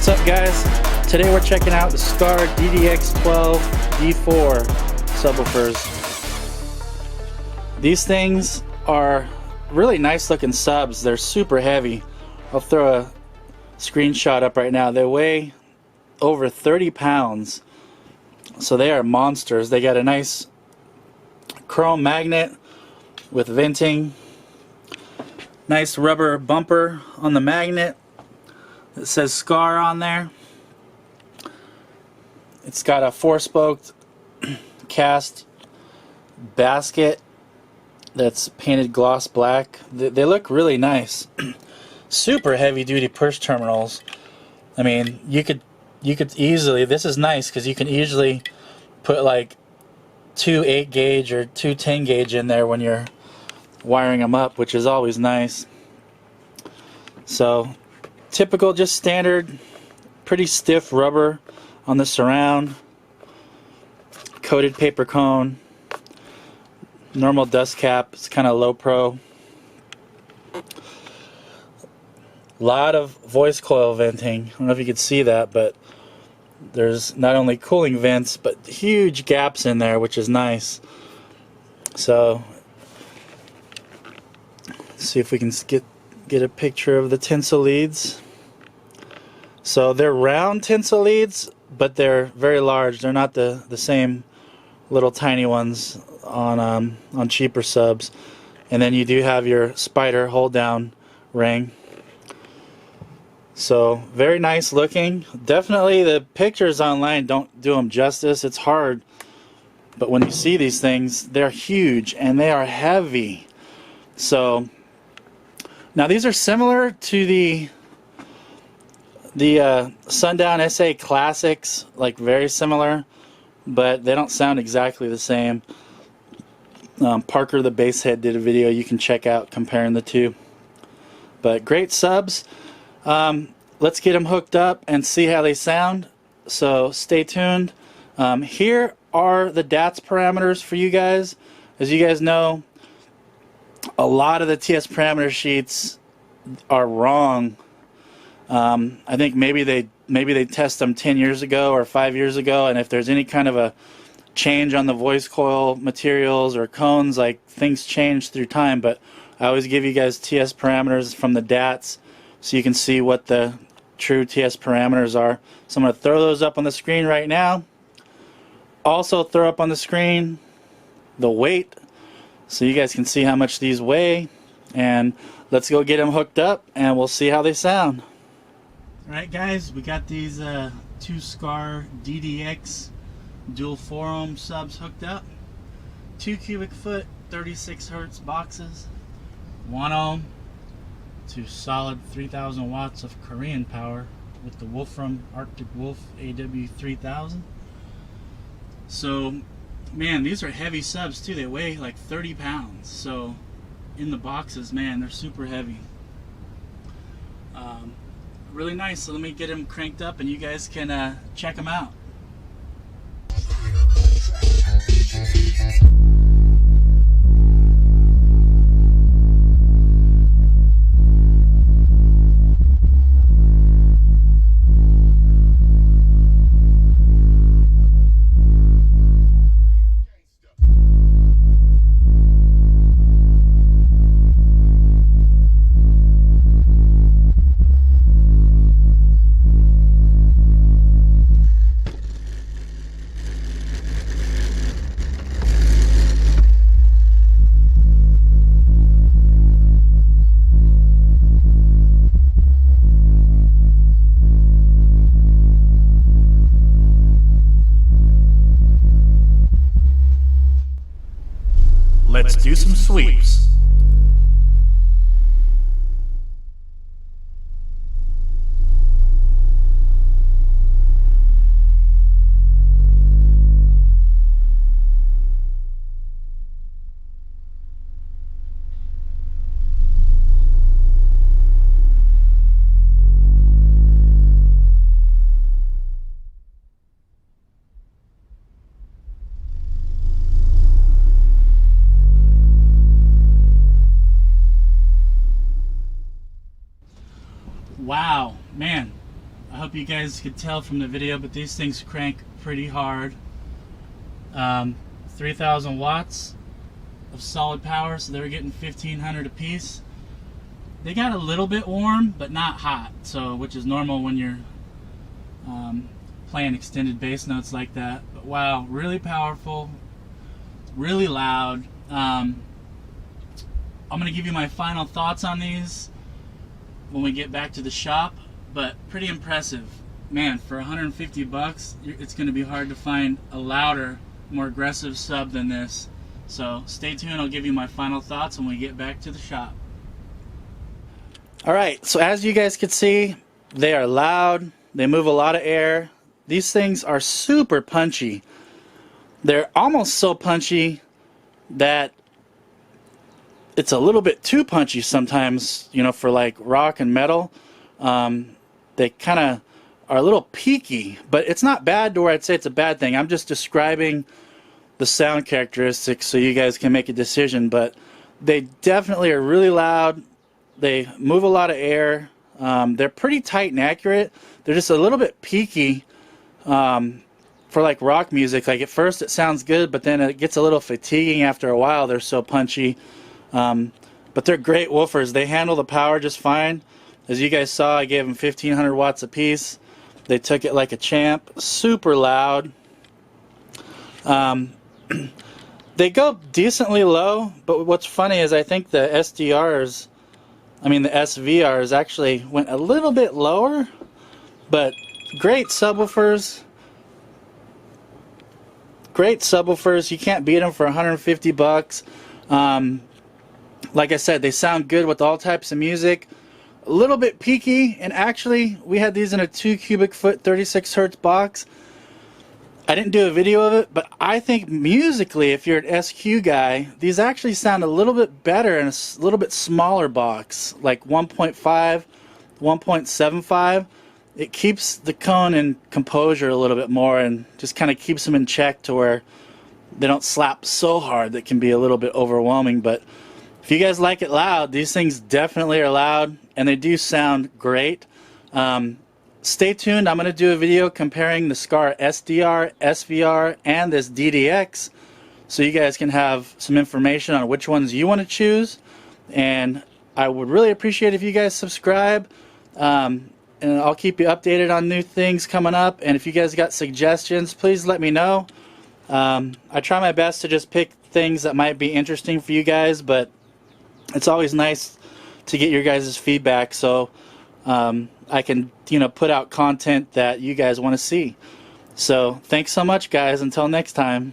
What's up, guys? Today we're checking out the Skar DDX 12 D4 subwoofers. These things are really nice looking subs. They're super heavy. I'll throw a screenshot up right now. They weigh over 30 pounds. So they are monsters. They got a nice chrome magnet with venting. Nice rubber bumper on the magnet. It says Skar on there. It's got a 4-spoked cast basket that's painted gloss black. They look really nice. Super heavy duty push terminals. I mean, you could easily, this is nice because you can easily put like 2 8-gauge or 2 10-gauge in there when you're wiring them up, which is always nice. So typical, just standard, pretty stiff rubber on the surround, coated paper cone, normal dust cap. It's kind of low pro. Lot of voice coil venting. I don't know if you could see that, but there's not only cooling vents but huge gaps in there, which is nice. So let's see if we can get a picture of the tinsel leads. So they're round tinsel leads, but they're very large. They're not the same little tiny ones on cheaper subs. And then you do have your spider hold down ring. So very nice looking. Definitely the pictures online don't do them justice. It's hard, but when you see these things, they're huge and they are heavy. So now these are similar to the Sundown SA Classics, like very similar, but they don't sound exactly the same. Parker the Basshead did a video you can check out comparing the two. But great subs. Let's get them hooked up and see how they sound. So stay tuned. Here are the DATS parameters for you guys. As you guys know, a lot of the TS parameter sheets are wrong. I think maybe they test them 10 years ago or 5 years ago, and if there's any kind of a change on the voice coil materials or cones, like, things change through time. But I always give you guys TS parameters from the DATS so you can see what the true TS parameters are. So I'm going to throw those up on the screen right now. Also throw up on the screen the weight so you guys can see how much these weigh, and let's go get them hooked up and we'll see how they sound. Alright guys, we got these two Skar DDX dual 4-ohm subs hooked up. 2 cubic foot 36 hertz boxes, 1 ohm to solid 3000 watts of Korean power with the Wolfram Arctic Wolf AW3000. So man, these are heavy subs too. They weigh like 30 pounds. So in the boxes, man, they're super heavy. Really nice. So let me get them cranked up and you guys can check them out. Let's do some sweeps. if you guys could tell from the video, but these things crank pretty hard. 3,000 watts of solid power, so they were getting 1,500 a piece. They got a little bit warm, but not hot, so which is normal when you're playing extended bass notes like that. But wow, really powerful, really loud. I'm gonna give you my final thoughts on these when we get back to the shop, but pretty impressive. Man, for 150 bucks, it's gonna be hard to find a louder, more aggressive sub than this. So stay tuned, I'll give you my final thoughts when we get back to the shop. Alright, so as you guys can see, they are loud, they move a lot of air. These things are super punchy. They're almost so punchy that it's a little bit too punchy sometimes, you know, for like rock and metal. They kind of are a little peaky, but it's not bad to where I'd say it's a bad thing. I'm just describing the sound characteristics so you guys can make a decision, but they definitely are really loud. They move a lot of air. They're pretty tight and accurate. They're just a little bit peaky for like rock music. Like at first it sounds good, but then it gets a little fatiguing after a while. They're so punchy. But they're great woofers. They handle the power just fine. As you guys saw, I gave them 1,500 watts a piece. They took it like a champ. Super loud. They go decently low, but what's funny is I think the SVRs actually went a little bit lower, but great subwoofers. Great subwoofers. You can't beat them for 150 bucks. Like I said, they sound good with all types of music. A little bit peaky, and actually we had these in a 2 cubic foot 36 hertz box. I didn't do a video of it, but I think musically, if you're an SQ guy, these actually sound a little bit better in a little bit smaller box, like 1.5, 1.75. It keeps the cone in composure a little bit more and just kind of keeps them in check to where they don't slap so hard that can be a little bit overwhelming. But if you guys like it loud, these things definitely are loud, and they do sound great. Stay tuned. I'm going to do a video comparing the Skar SDR, SVR, and this DDX, so you guys can have some information on which ones you want to choose. And I would really appreciate if you guys subscribe, and I'll keep you updated on new things coming up. And if you guys got suggestions, please let me know. I try my best to just pick things that might be interesting for you guys, but it's always nice to get your guys' feedback, so I can, you know, put out content that you guys want to see. So thanks so much, guys. Until next time.